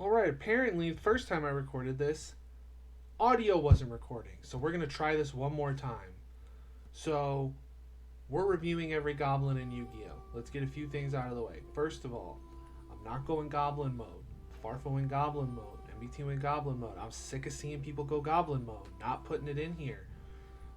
Alright, apparently the first time I recorded this, audio wasn't recording. So we're going to try this one more time. So we're reviewing every goblin in Yu-Gi-Oh! Let's get a few things out of the way. First of all, I'm not going goblin mode. Farfo in goblin mode. MBT in goblin mode. I'm sick of seeing people go goblin mode. Not putting it in here.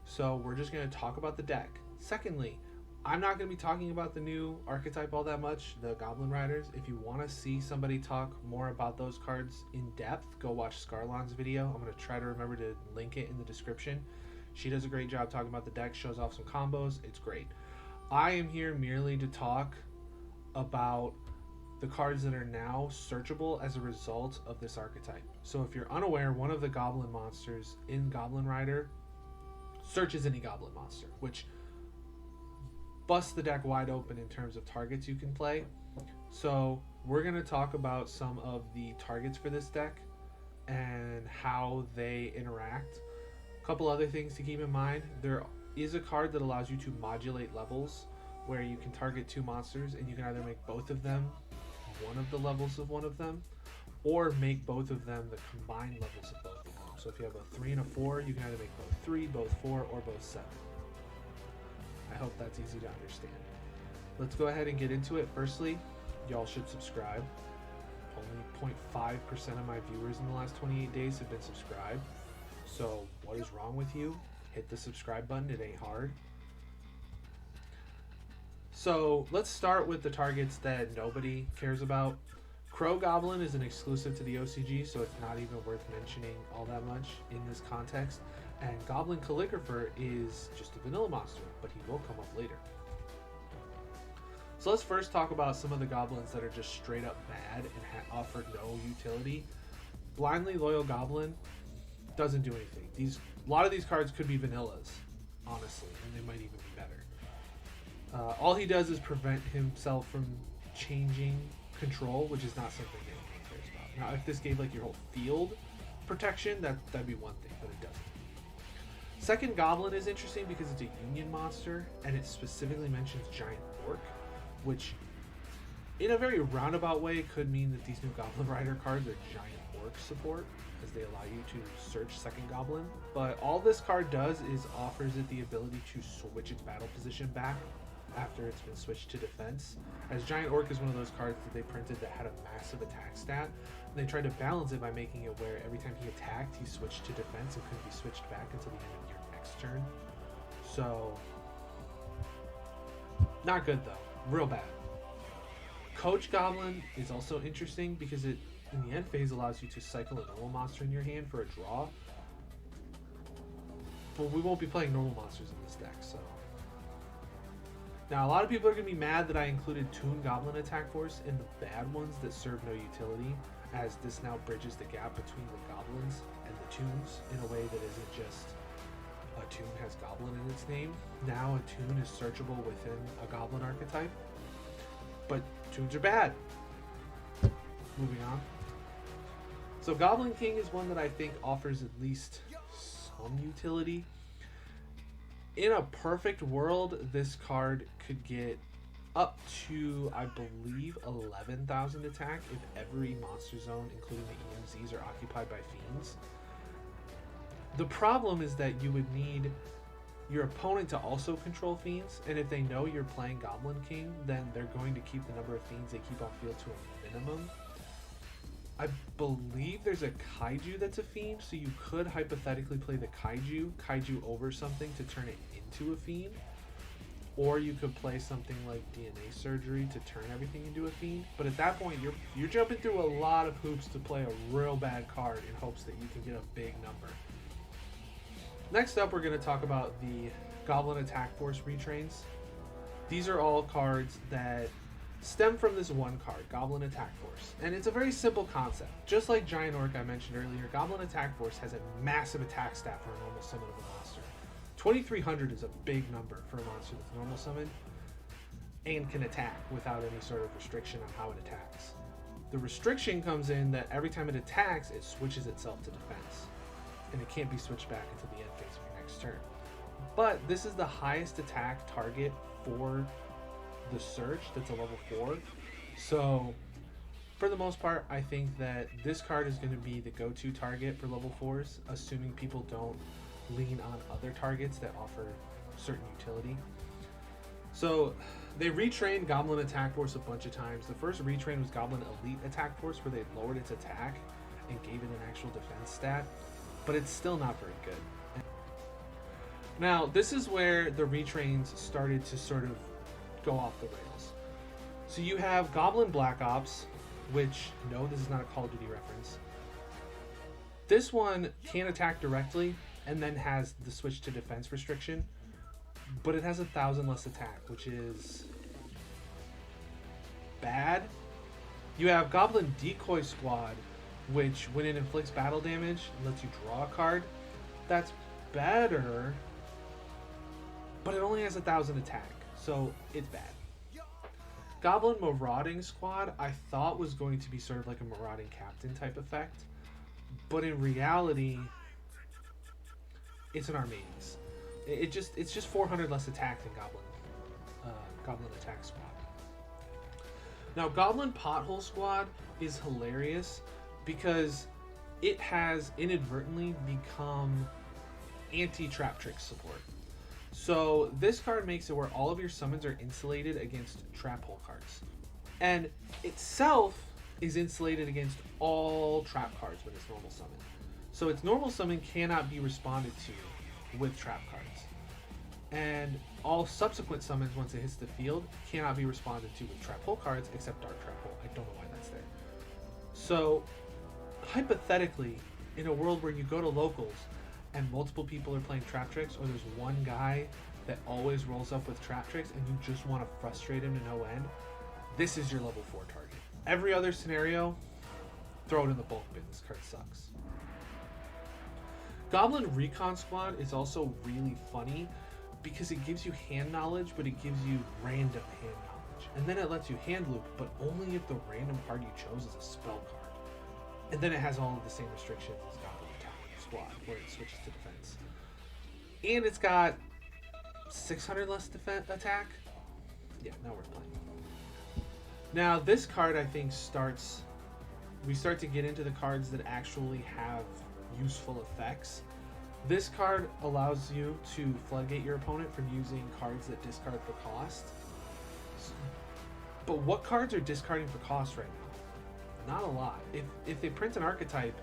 So we're just going to talk about the deck. Secondly, I'm not going to be talking about the new archetype all that much, the Goblin Riders. If you want to see somebody talk more about those cards in depth, go watch Scarlon's video. I'm going to try to remember to link it in the description. She does a great job talking about the deck, shows off some combos. It's great. I am here merely to talk about the cards that are now searchable as a result of this archetype. So if you're unaware, one of the Goblin monsters in Goblin Rider searches any Goblin monster, which busts the deck wide open in terms of targets you can play. So we're going to talk about some of the targets for this deck and how they interact. A couple other things to keep in mind. There is a card that allows you to modulate levels where you can target two monsters and you can either make both of them one of the levels of one of them or make both of them the combined levels of both of them. So if you have a 3 and a 4, you can either make both 3, both 4, or both 7. I hope that's easy to understand. Let's go ahead and get into it. Firstly, y'all should subscribe. Only 0.5% of my viewers in the last 28 days have been subscribed. So what is wrong with you? Hit the subscribe button. It ain't hard. So let's start with the targets that nobody cares about. Crow Goblin is an exclusive to the OCG, so it's not even worth mentioning all that much in this context. And Goblin Calligrapher is just a vanilla monster, but he will come up later. So let's first talk about some of the goblins that are just straight up bad and offer no utility. Blindly Loyal Goblin doesn't do anything. A lot of these cards could be vanillas, honestly, and they might even be better. All he does is prevent himself from changing control, which is not something anyone cares about. Now, if this gave like your whole field protection, that'd be one thing, but it doesn't. Second Goblin is interesting because it's a union monster, and it specifically mentions Giant Orc, which in a very roundabout way could mean that these new Goblin Rider cards are Giant Orc support, as they allow you to search second Goblin. But all this card does is offers it the ability to switch its battle position back after it's been switched to defense, as Giant Orc is one of those cards that they printed that had a massive attack stat, and they tried to balance it by making it where every time he attacked, he switched to defense and couldn't be switched back until the end of your next turn. So, not good though. Real bad. Coach Goblin is also interesting because it, in the end phase, allows you to cycle a normal monster in your hand for a draw. But we won't be playing normal monsters in this deck, so. Now, a lot of people are going to be mad that I included Toon Goblin Attack Force in the bad ones that serve no utility, as this now bridges the gap between the Goblins and the Toons in a way that isn't just a Toon has Goblin in its name. Now a Toon is searchable within a Goblin archetype, but Toons are bad. Moving on. So Goblin King is one that I think offers at least some utility. In a perfect world, this card could get up to, I believe, 11,000 attack if every monster zone, including the EMZs, are occupied by fiends. The problem is that you would need your opponent to also control fiends, and if they know you're playing Goblin King, then they're going to keep the number of fiends they keep on field to a minimum. I believe there's a Kaiju that's a fiend, so you could hypothetically play the Kaiju over something to turn it into a fiend. Or you could play something like DNA Surgery to turn everything into a fiend. But at that point, you're jumping through a lot of hoops to play a real bad card in hopes that you can get a big number. Next up, we're going to talk about the Goblin Attack Force retrains. These are all cards that stem from this one card, Goblin Attack Force. And it's a very simple concept. Just like Giant Orc I mentioned earlier, Goblin Attack Force has a massive attack stat for a normal summon of a monster. 2,300 is a big number for a monster that's normal summon and can attack without any sort of restriction on how it attacks. The restriction comes in that every time it attacks, it switches itself to defense, and it can't be switched back until the end phase of your next turn. But this is the highest attack target for the search that's a level 4. So For the most part, I think that this card is going to be the go-to target for level 4s, assuming people don't lean on other targets that offer certain utility. So they retrained Goblin Attack Force a bunch of times. The first retrain was Goblin Elite Attack Force, where they lowered its attack and gave it an actual defense stat, but it's still not very good. Now, this is where the retrains started to sort of go off the rails. So you have Goblin Black Ops, which, no, this is not a Call of Duty reference. This one can attack directly and then has the switch to defense restriction, but it has 1,000 less attack, which is bad. You have Goblin Decoy Squad, which, when it inflicts battle damage, lets you draw a card. That's better, but it only has 1,000 attack, so it's bad. Goblin Marauding Squad, I thought was going to be sort of like a Marauding Captain type effect, but in reality, it's an Armades. It's just 400 less attack than Goblin Attack Squad. Now, Goblin Pothole Squad is hilarious because it has inadvertently become anti-trap trick support. So this card makes it where all of your summons are insulated against trap hole cards, and itself is insulated against all trap cards when it's normal summon. So its normal summon cannot be responded to with trap cards, and all subsequent summons once it hits the field cannot be responded to with trap hole cards except Dark Trap Hole. I don't know why that's there. So hypothetically, in a world where you go to locals and multiple people are playing trap tricks, or there's one guy that always rolls up with trap tricks and you just want to frustrate him to no end, this is your level 4 target. Every other scenario, throw it in the bulk bin. This card sucks. Goblin Recon Squad is also really funny because it gives you hand knowledge, but it gives you random hand knowledge. And then it lets you hand loop, but only if the random card you chose is a spell card. And then it has all of the same restrictions as Goblin Attack Squad, where it switches to defense. And it's got 600 less attack. Yeah, not worth playing. Now, this card, I think, we start to get into the cards that actually have useful effects. This card allows you to floodgate your opponent from using cards that discard for cost. But what cards are discarding for cost right now? Not a lot. If they print an archetype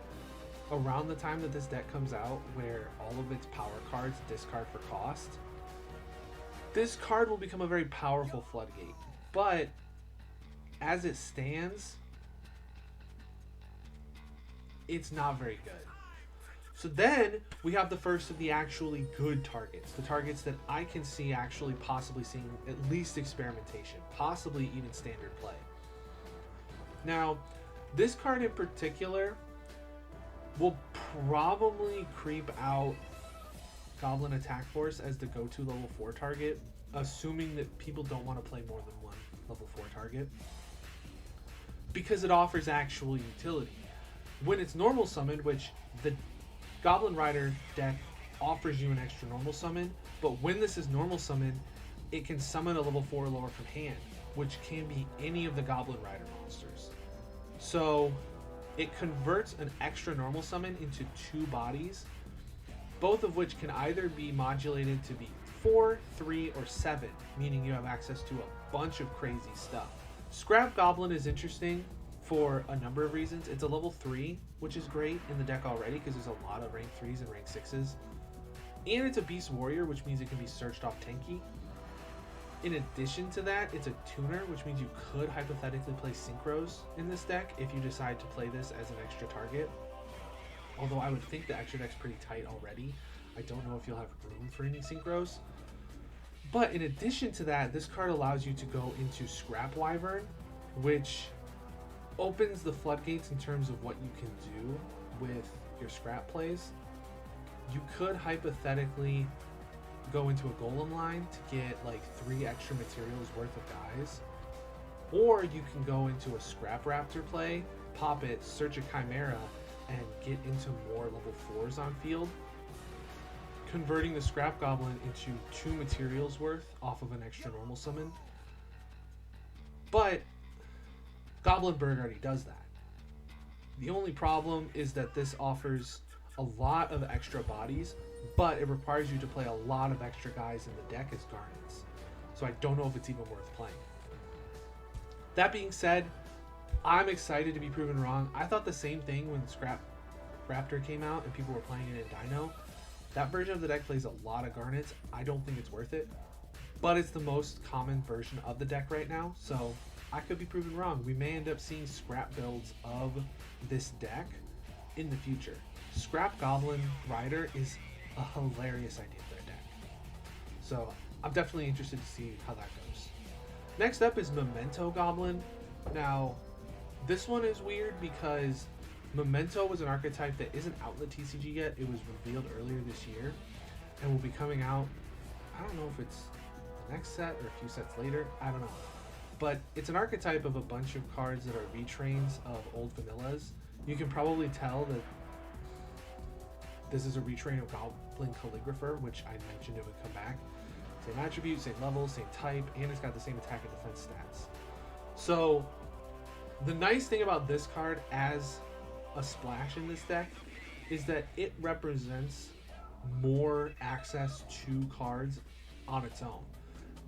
around the time that this deck comes out where all of its power cards discard for cost, this card will become a very powerful floodgate. But as it stands, it's not very good. So then we have the first of the actually good targets, the targets that I can see actually possibly seeing at least experimentation, possibly even standard play. Now, this card in particular will probably creep out Goblin Attack Force as the go-to level 4 target, assuming that people don't want to play more than one level 4 target, because it offers actual utility. When it's normal summoned, which the Goblin Rider deck offers you an extra normal summon, but when this is normal summon, it can summon a level 4 or lower from hand, which can be any of the Goblin Rider monsters. So it converts an extra normal summon into 2 bodies, both of which can either be modulated to be 4, 3, or 7, meaning you have access to a bunch of crazy stuff. Scrap Goblin is interesting for a number of reasons. It's a level 3, which is great in the deck already because there's a lot of rank 3s and rank 6s. And it's a Beast Warrior, which means it can be searched off tanky. In addition to that, it's a tuner, which means you could hypothetically play Synchros in this deck if you decide to play this as an extra target. Although I would think the extra deck's pretty tight already. I don't know if you'll have room for any Synchros. But in addition to that, this card allows you to go into Scrap Wyvern, which opens the floodgates in terms of what you can do with your scrap plays. You could hypothetically go into a Golem line to get like 3 extra materials worth of guys, or you can go into a Scrap Raptor play, pop it, search a Chimera, and get into more level 4s on field, converting the Scrap Goblin into 2 materials worth off of an extra normal summon. But Goblin Bird already does that. The only problem is that this offers a lot of extra bodies, but it requires you to play a lot of extra guys in the deck as Garnets. So I don't know if it's even worth playing. That being said, I'm excited to be proven wrong. I thought the same thing when Scrap Raptor came out and people were playing it in Dino. That version of the deck plays a lot of Garnets. I don't think it's worth it, but it's the most common version of the deck right now, so I could be proven wrong. We may end up seeing scrap builds of this deck in the future. Scrap Goblin Rider is a hilarious idea for a deck. So I'm definitely interested to see how that goes. Next up is Memento Goblin. Now, this one is weird because Memento was an archetype that isn't out in the TCG yet. It was revealed earlier this year and will be coming out, I don't know if it's the next set or a few sets later, I don't know. But it's an archetype of a bunch of cards that are retrains of old vanillas. You can probably tell that this is a retrain of Goblin Calligrapher, which I mentioned it would come back. Same attribute, same level, same type, and it's got the same attack and defense stats. So the nice thing about this card as a splash in this deck is that it represents more access to cards on its own.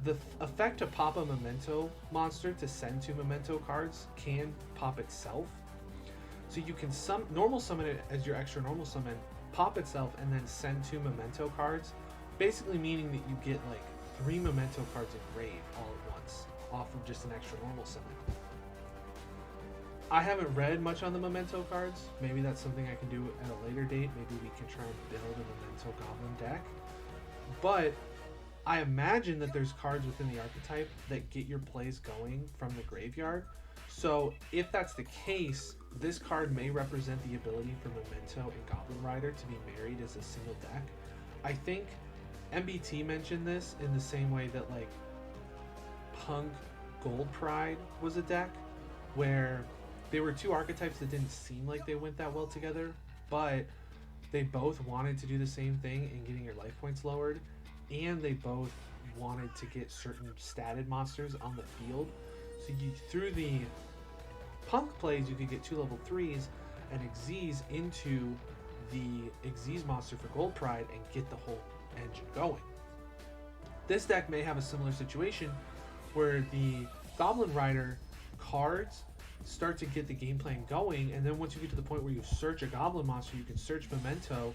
The effect to pop a Memento monster to send 2 Memento cards can pop itself. So you can normal summon it as your extra normal summon, pop itself, and then send 2 Memento cards, basically meaning that you get like 3 Memento cards engraved all at once off of just an extra normal summon. I haven't read much on the Memento cards. Maybe that's something I can do at a later date. Maybe we can try and build a Memento Goblin deck. But I imagine that there's cards within the archetype that get your plays going from the graveyard. So if that's the case, this card may represent the ability for Memento and Goblin Rider to be married as a single deck. I think MBT mentioned this in the same way that like Punk Gold Pride was a deck, where they were 2 archetypes that didn't seem like they went that well together, but they both wanted to do the same thing in getting your life points lowered, and they both wanted to get certain statted monsters on the field. So through the Punk plays, you could get 2 level 3s and Xyz into the Xyz monster for Gold Pride and get the whole engine going. This deck may have a similar situation where the Goblin Rider cards start to get the game plan going, and then once you get to the point where you search a Goblin monster, you can search Memento,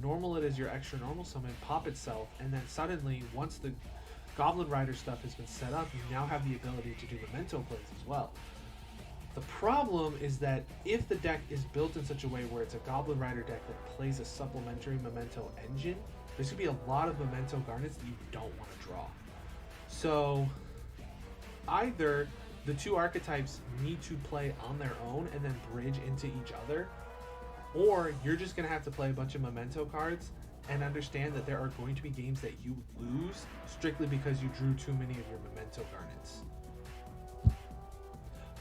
normal it as your extra normal summon, pop itself, and then suddenly, once the Goblin Rider stuff has been set up, you now have the ability to do Memento plays as well. The problem is that if the deck is built in such a way where it's a Goblin Rider deck that plays a supplementary Memento engine, there's going to be a lot of Memento Garnets that you don't want to draw. So either the 2 archetypes need to play on their own and then bridge into each other, or you're just going to have to play a bunch of Memento cards and understand that there are going to be games that you lose strictly because you drew too many of your Memento Garnets.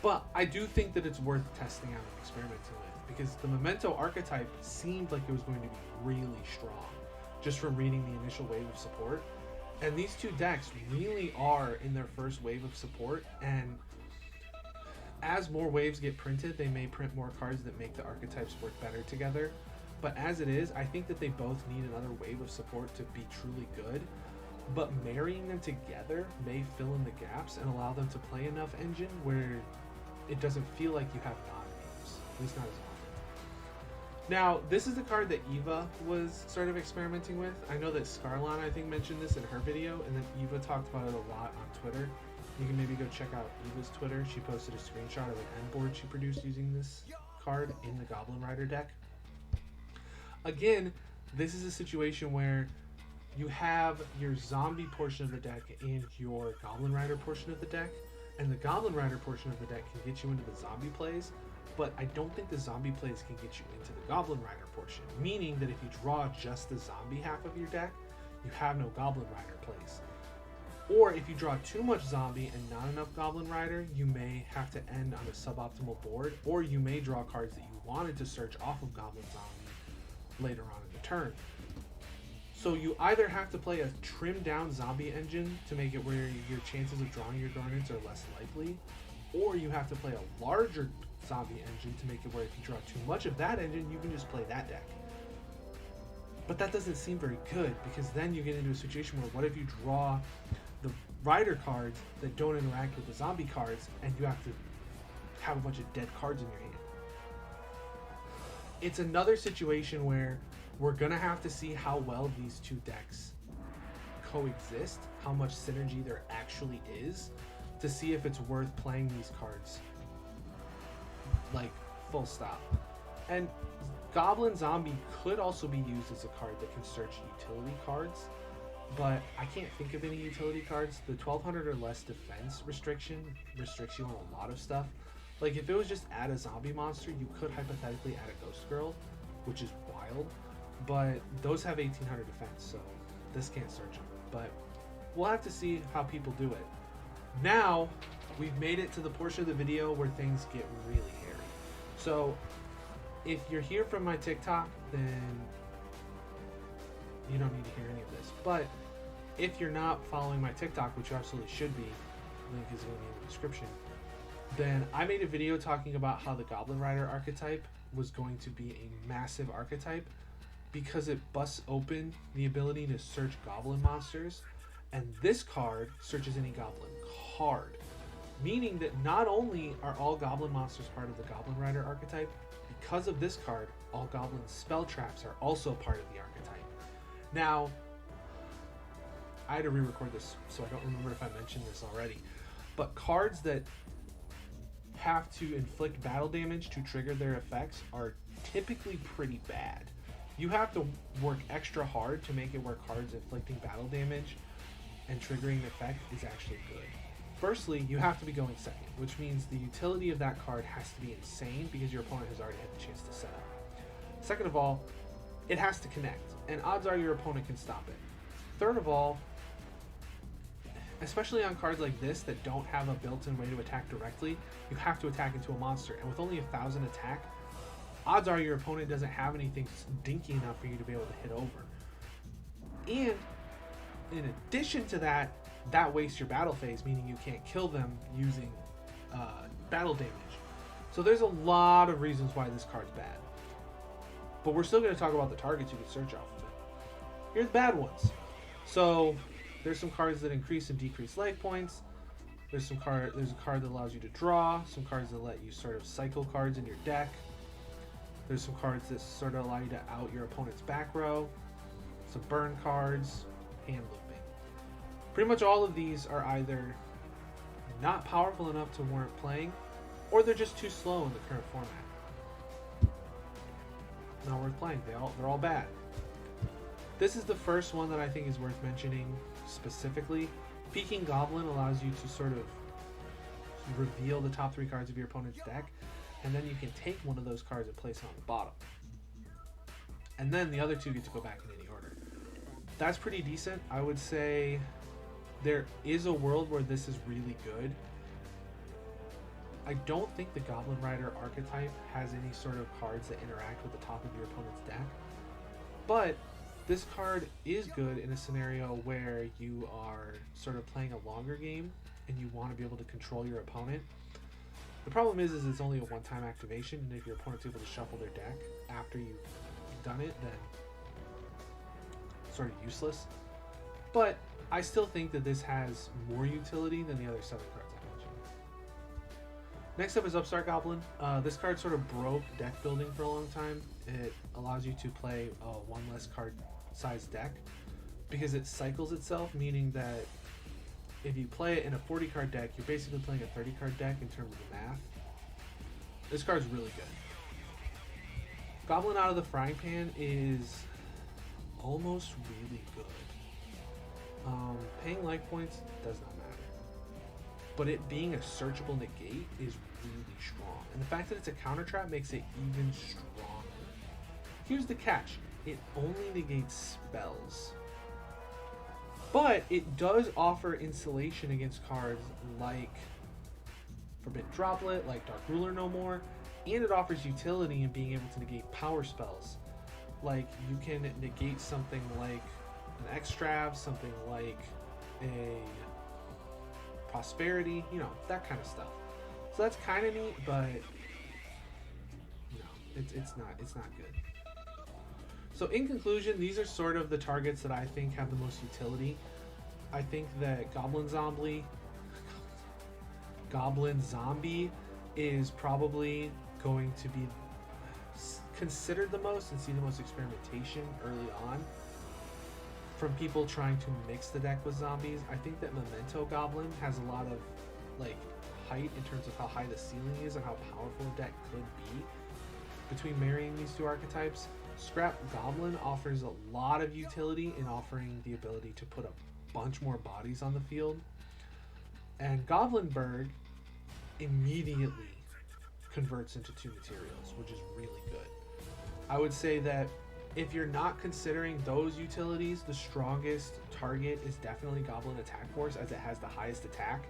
But I do think that it's worth testing out and experimenting with, because the Memento archetype seemed like it was going to be really strong just from reading the initial wave of support. And these 2 decks really are in their first wave of support, and as more waves get printed, they may print more cards that make the archetypes work better together. But as it is, I think that they both need another wave of support to be truly good. But marrying them together may fill in the gaps and allow them to play enough engine where it doesn't feel like you have non-games, at least not as often. Now, this is the card that Eva was sort of experimenting with. I know that Scarlon, I think, mentioned this in her video, and then Eva talked about it a lot on Twitter. You can maybe go check out Eva's Twitter. She posted a screenshot of an end board she produced using this card in the Goblin Rider deck. Again, this is a situation where you have your zombie portion of the deck and your Goblin Rider portion of the deck, and the Goblin Rider portion of the deck can get you into the zombie plays, but I don't think the zombie plays can get you into the Goblin Rider portion, meaning that if you draw just the zombie half of your deck, you have no Goblin Rider plays. Or if you draw too much zombie and not enough Goblin Rider, you may have to end on a suboptimal board, or you may draw cards that you wanted to search off of Goblin Zombie later on in the turn. So you either have to play a trimmed down zombie engine to make it where your chances of drawing your Garnets are less likely, or you have to play a larger zombie engine to make it where if you draw too much of that engine, you can just play that deck. But that doesn't seem very good, because then you get into a situation where what if you draw the rider cards that don't interact with the zombie cards, and you have to have a bunch of dead cards in your hand. It's another situation where we're gonna have to see how well these two decks coexist, how much synergy there actually is, to see if it's worth playing these cards like full stop. And Goblin Zombie could also be used as a card that can search utility cards, but I can't think of any utility cards. The 1200 or less defense restriction restricts you on a lot of stuff. Like if it was just add a zombie monster, you could hypothetically add a Ghost Girl, which is wild, but those have 1800 defense, so this can't search them. But we'll have to see how people do it. Now, we've made it to the portion of the video where things get really hairy. So, if you're here from my TikTok, then you don't need to hear any of this. But if you're not following my TikTok, which you absolutely should be, link is going to be in the description, then I made a video talking about how the Goblin Rider archetype was going to be a massive archetype because it busts open the ability to search goblin monsters, and this card searches any goblin card, meaning that not only are all goblin monsters part of the Goblin Rider archetype, because of this card, all goblin spell traps are also part of the archetype. Now, I had to re-record this, so I don't remember if I mentioned this already, but cards that have to inflict battle damage to trigger their effects are typically pretty bad. You have to work extra hard to make it where cards inflicting battle damage and triggering the effect is actually good. Firstly, you have to be going second, which means the utility of that card has to be insane because your opponent has already had the chance to set up. Second of all, it has to connect, and odds are your opponent can stop it. Third of all, especially on cards like this that don't have a built-in way to attack directly, you have to attack into a monster, and with only 1000 attack, odds are your opponent doesn't have anything dinky enough for you to be able to hit over. And in addition to that, that wastes your battle phase, meaning you can't kill them using battle damage. So there's a lot of reasons why this card's bad. But we're still going to talk about the targets you can search off of it. Here's the bad ones. So there's some cards that increase and decrease life points. There's a card that allows you to draw, some cards that let you sort of cycle cards in your deck. There's some cards that sort of allow you to out your opponent's back row, some burn cards, hand looping. Pretty much all of these are either not powerful enough to warrant playing, or they're just too slow in the current format. Not worth playing. They're all bad. This is the first one that I think is worth mentioning specifically. Peing Goblin allows you to sort of reveal the top 3 cards of your opponent's deck, and then you can take one of those cards and place it on the bottom. And then the other 2 get to go back in any order. That's pretty decent. I would say there is a world where this is really good. I don't think the Goblin Rider archetype has any sort of cards that interact with the top of your opponent's deck. But this card is good in a scenario where you are sort of playing a longer game and you want to be able to control your opponent. The problem is it's only a one-time activation, and if your opponent's able to shuffle their deck after you've done it, then it's sort of useless. But I still think that this has more utility than the other 7 cards I mentioned. Next up is Upstart Goblin. This card sort of broke deck building for a long time. It allows you to play a 1 less card size deck because it cycles itself, meaning that if you play it in a 40 card deck, you're basically playing a 30 card deck in terms of the math. This card's really good. Goblin Out of the Frying Pan is almost really good. Paying life points does not matter, but it being a searchable negate is really strong, and the fact that it's a counter trap makes it even stronger. Here's the catch: it only negates spells, but it does offer insulation against cards like Forbidden Droplet, like Dark Ruler No More, and it offers utility in being able to negate power spells. Like you can negate something like an Extrav, something like a Prosperity, you know, that kind of stuff. So that's kind of neat, but no, it's not good. So in conclusion, these are sort of the targets that I think have the most utility. I think that Goblin Zombie is probably going to be considered the most and see the most experimentation early on from people trying to mix the deck with zombies. I think that Memento Goblin has a lot of like height in terms of how high the ceiling is and how powerful a deck could be between marrying these two archetypes. Scrap Goblin offers a lot of utility in offering the ability to put a bunch more bodies on the field. And Goblinberg immediately converts into 2 materials, which is really good. I would say that if you're not considering those utilities, the strongest target is definitely Goblin Attack Force, as it has the highest attack.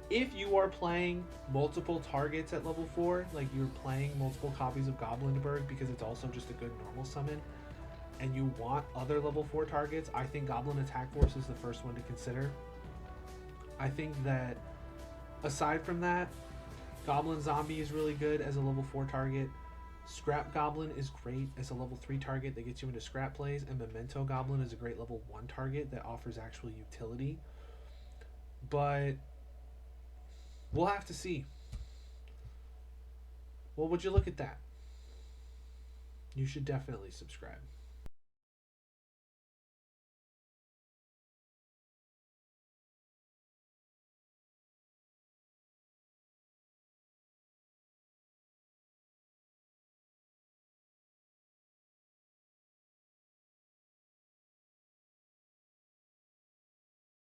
If you are playing multiple targets at level 4, like you're playing multiple copies of Goblinberg because it's also just a good normal summon, and you want other level 4 targets, I think Goblin Attack Force is the first one to consider. I think that aside from that, Goblin Zombie is really good as a level 4 target. Scrap Goblin is great as a level 3 target that gets you into scrap plays, and Memento Goblin is a great level 1 target that offers actual utility. But we'll have to see. Well, would you look at that? You should definitely subscribe.